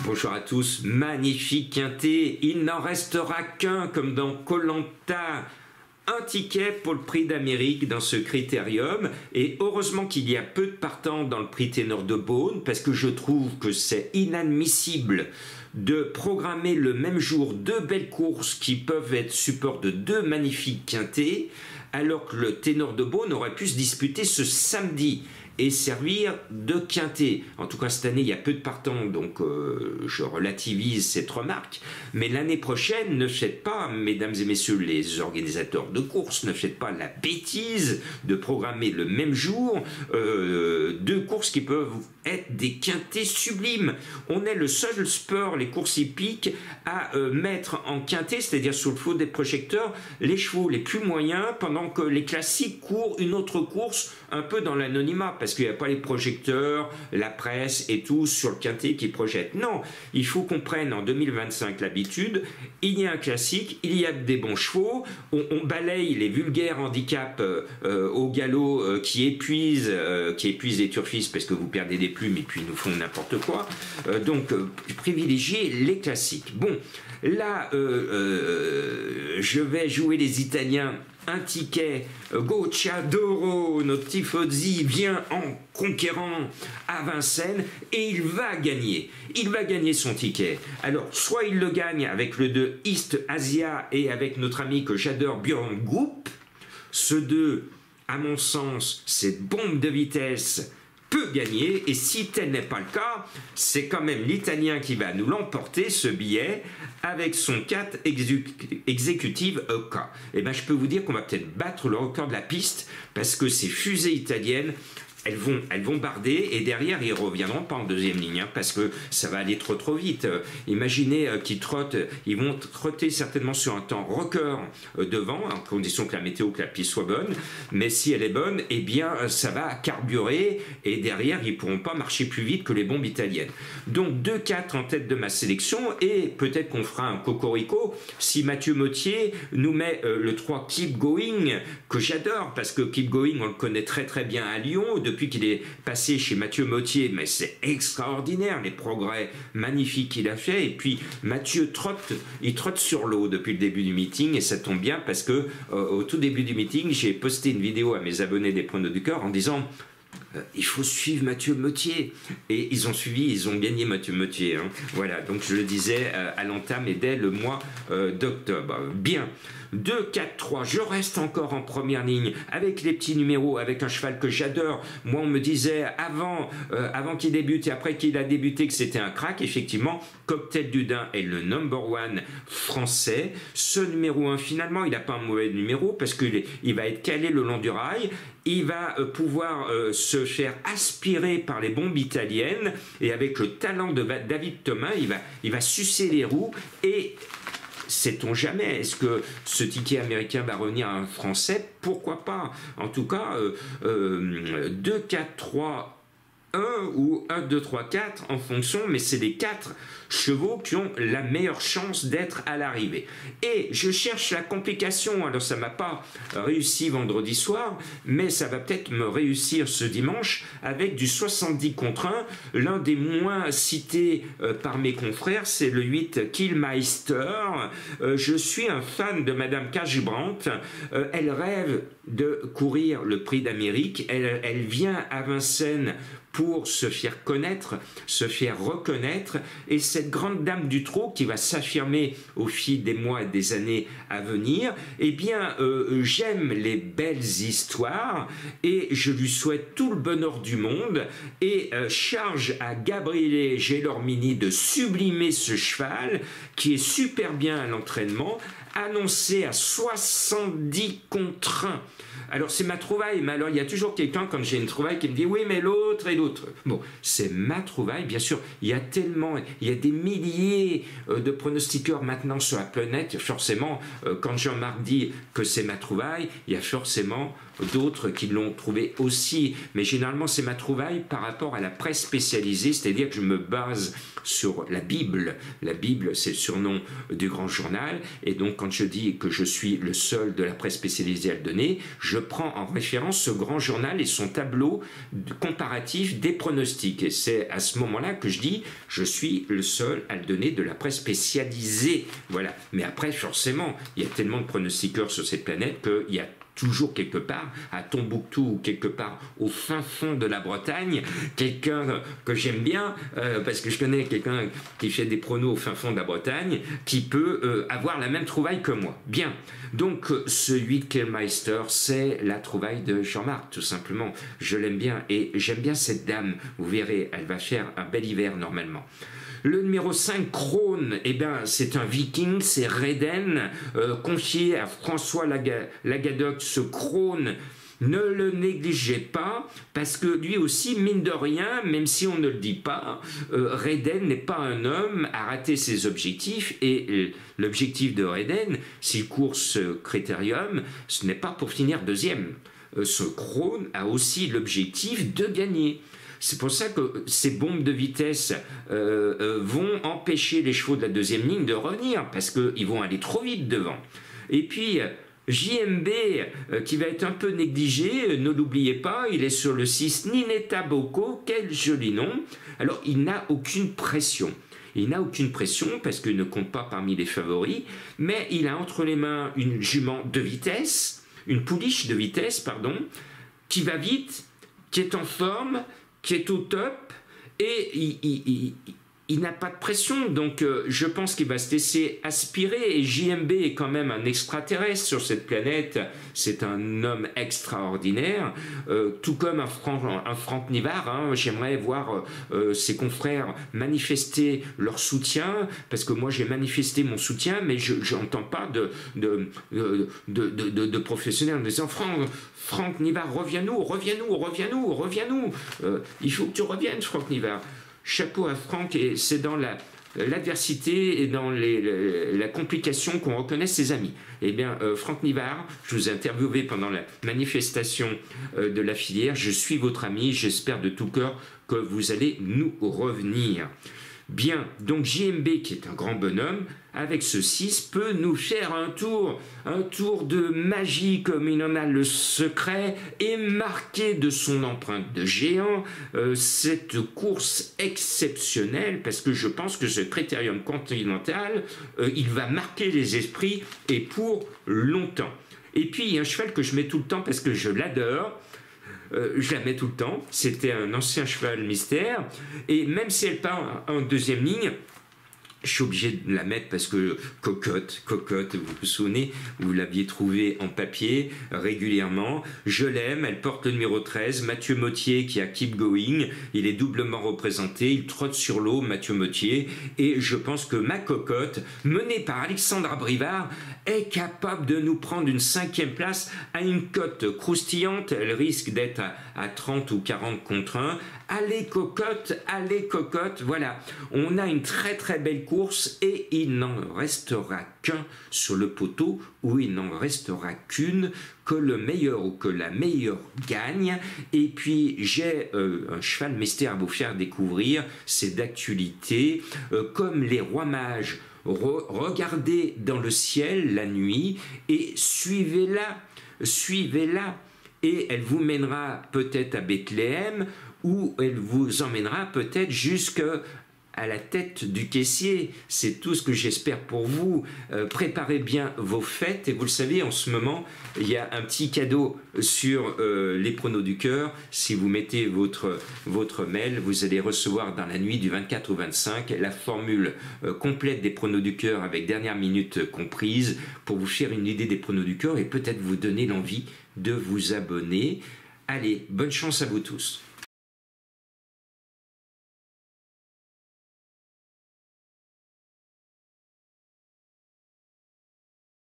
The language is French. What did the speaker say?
Bonjour à tous, magnifique quintet, il n'en restera qu'un comme dans Koh-Lanta. Un ticket pour le prix d'Amérique dans ce critérium, et heureusement qu'il y a peu de partants dans le prix Ténor de Beaune, parce que je trouve que c'est inadmissible de programmer le même jour deux belles courses qui peuvent être support de deux magnifiques quintets, alors que le Ténor de Beaune aurait pu se disputer ce samedi et servir de quintet. En tout cas, cette année, il y a peu de partants, donc je relativise cette remarque. Mais l'année prochaine, ne faites pas, mesdames et messieurs les organisateurs de courses, ne faites pas la bêtise de programmer le même jour deux courses qui peuvent être des quintets sublimes. On est le seul sport, les courses hippiques, à mettre en quintet, c'est-à-dire sous le flot des projecteurs, les chevaux les plus moyens, pendant que les classiques courent une autre course un peu dans l'anonymat, parce qu'il n'y a pas les projecteurs, la presse et tout sur le quintet qui projette. Non, il faut qu'on prenne en 2025 l'habitude, il y a un classique, il y a des bons chevaux, on balaye les vulgaires handicaps au galop qui épuisent les turfistes parce que vous perdez des plumes et puis ils nous font n'importe quoi. Donc, privilégiez les classiques. Bon, là, je vais jouer les Italiens. Un ticket, Gocciadoro, notre Tifozzi vient en conquérant à Vincennes et il va gagner. Il va gagner son ticket. Alors, soit il le gagne avec le 2 East Asia et avec notre ami que j'adore, Björn Goop. Ce 2, à mon sens, cette bombe de vitesse peut gagner, et si tel n'est pas le cas, c'est quand même l'Italien qui va nous l'emporter, ce billet, avec son 4 exécutive EK. Et bien je peux vous dire qu'on va peut-être battre le record de la piste, parce que ces fusées italiennes, elles vont barder, et derrière ils reviendront pas en deuxième ligne, hein, parce que ça va aller trop vite. Imaginez qu'ils trottent, ils vont trotter certainement sur un temps record devant, en condition que la piste soit bonne, mais si elle est bonne, eh bien ça va carburer, et derrière ils pourront pas marcher plus vite que les bombes italiennes. Donc 2-4 en tête de ma sélection, et peut-être qu'on fera un cocorico si Mathieu Mottier nous met le 3 Keep Going, que j'adore, parce que Keep Going on le connaît très bien à Lyon, depuis qu'il est passé chez Mathieu Mottier, mais c'est extraordinaire les progrès magnifiques qu'il a fait. Et puis Mathieu il trotte sur l'eau depuis le début du meeting, et ça tombe bien parce que au tout début du meeting, j'ai posté une vidéo à mes abonnés des Pronos du Cœur en disant il faut suivre Mathieu Mottier, et ils ont suivi, ils ont gagné Mathieu Mottier, hein. Voilà, donc je le disais à l'entame et dès le mois d'octobre. Bien, 2, 4, 3, je reste encore en première ligne avec les petits numéros, avec un cheval que j'adore. Moi on me disait avant qu'il débute et après qu'il a débuté que c'était un crack. Effectivement, Cocktail du Dain est le number one français. Ce numéro 1, finalement, il n'a pas un mauvais numéro parce qu'il va être calé le long du rail. Il va pouvoir se faire aspirer par les bombes italiennes, et avec le talent de David Thomas, il va sucer les roues. Et sait-on jamais, est-ce que ce ticket américain va revenir à un français? Pourquoi pas? En tout cas, 2, 4, 3, 1 ou 1, 2, 3, 4 en fonction, mais c'est les 4 chevaux qui ont la meilleure chance d'être à l'arrivée. Et je cherche la complication, alors ça m'a pas réussi vendredi soir, mais ça va peut-être me réussir ce dimanche avec du 70 contre 1. L'un des moins cités par mes confrères, c'est le 8 Killmeister. Je suis un fan de Madame Cashbrandt. Elle rêve de courir le prix d'Amérique. Elle vient à Vincennes pour se faire connaître, se faire reconnaître, et cette grande dame du trot qui va s'affirmer au fil des mois et des années à venir, eh bien, j'aime les belles histoires, et je lui souhaite tout le bonheur du monde, et charge à Gabriele Gelormini de sublimer ce cheval, qui est super bien à l'entraînement, annoncé à 70 contre 1. Alors c'est ma trouvaille, mais alors il y a toujours quelqu'un quand j'ai une trouvaille qui me dit oui mais l'autre et l'autre. Bon, c'est ma trouvaille, bien sûr, il y a des milliers de pronostiqueurs maintenant sur la planète, forcément, quand Jean-Marc dit que c'est ma trouvaille, il y a forcément d'autres qui l'ont trouvé aussi, mais généralement c'est ma trouvaille par rapport à la presse spécialisée, c'est-à-dire que je me base sur la Bible. La Bible, c'est le surnom du grand journal, et donc quand je dis que je suis le seul de la presse spécialisée à le donner, je prends en référence ce grand journal et son tableau comparatif des pronostics. Et c'est à ce moment-là que je dis, je suis le seul à le donner de la presse spécialisée. Voilà. Mais après, forcément, il y a tellement de pronostiqueurs sur cette planète qu'il y a toujours quelque part, à Tombouctou ou quelque part au fin fond de la Bretagne, quelqu'un que j'aime bien, parce que je connais quelqu'un qui fait des pronos au fin fond de la Bretagne, qui peut avoir la même trouvaille que moi. Bien, donc ce Wickelmeister, c'est la trouvaille de Jean-Marc, tout simplement. Je l'aime bien et j'aime bien cette dame. Vous verrez, elle va faire un bel hiver normalement. Le numéro 5, Krone, eh ben, c'est un viking, c'est Reden, confié à François Lagadoc. Ce Krone, ne le négligez pas, parce que lui aussi, mine de rien, même si on ne le dit pas, Reden n'est pas un homme à rater ses objectifs, et l'objectif de Reden, s'il court ce critérium, ce n'est pas pour finir deuxième. Ce Krone a aussi l'objectif de gagner. C'est pour ça que ces bombes de vitesse vont empêcher les chevaux de la deuxième ligne de revenir, parce qu'ils vont aller trop vite devant. Et puis, JMB, qui va être un peu négligé, ne l'oubliez pas, il est sur le 6 Ninetta Boko, quel joli nom. Alors, il n'a aucune pression. Il n'a aucune pression parce qu'il ne compte pas parmi les favoris, mais il a entre les mains une jument de vitesse, une pouliche de vitesse, pardon, qui va vite, qui est en forme, qui est au top, et il n'a pas de pression, donc je pense qu'il va se laisser aspirer, et JMB est quand même un extraterrestre sur cette planète, c'est un homme extraordinaire, tout comme un Franck Nivard, hein. J'aimerais voir ses confrères manifester leur soutien, parce que moi j'ai manifesté mon soutien, mais je n'entends pas de professionnels en disant Franck Nivard, reviens-nous, il faut que tu reviennes, Franck Nivard. Chapeau à Franck, et c'est dans l'adversité et dans la complication qu'on reconnaît ses amis. Eh bien, Franck Nivard, je vous ai interviewé pendant la manifestation de la filière, je suis votre ami, j'espère de tout cœur que vous allez nous revenir. Bien, donc JMB, qui est un grand bonhomme, avec ce 6, peut nous faire un tour de magie comme il en a le secret, et marquer de son empreinte de géant cette course exceptionnelle, parce que je pense que ce Critérium Continental, il va marquer les esprits, et pour longtemps. Et puis, il y a un cheval que je mets tout le temps parce que je l'adore, je la mets tout le temps, c'était un ancien cheval mystère, et même si elle part en deuxième ligne, je suis obligé de la mettre parce que Cocotte, vous vous souvenez, vous l'aviez trouvée en papier régulièrement. Je l'aime, elle porte le numéro 13, Mathieu Mottier qui a Keep Going, il est doublement représenté, il trotte sur l'eau, Mathieu Mottier, et je pense que ma Cocotte, menée par Alexandra Brivard, est capable de nous prendre une 5e place à une cote croustillante. Elle risque d'être à 30 ou 40 contre 1. Allez Cocotte, voilà. On a une très très belle course, et il n'en restera qu'un sur le poteau, ou il n'en restera qu'une, que le meilleur ou que la meilleure gagne. Et puis j'ai un cheval mystère à vous faire découvrir, c'est d'actualité, comme les rois mages. Regardez dans le ciel la nuit et suivez-la, et elle vous mènera peut-être à Bethléem, ou elle vous emmènera peut-être jusqu'à la tête du caissier. C'est tout ce que j'espère pour vous. Préparez bien vos fêtes, et vous le savez, en ce moment, il y a un petit cadeau sur les pronos du cœur. Si vous mettez votre mail, vous allez recevoir dans la nuit du 24 au 25 la formule complète des pronos du cœur, avec dernière minute comprise, pour vous faire une idée des pronos du cœur et peut-être vous donner l'envie de vous abonner. Allez, bonne chance à vous tous.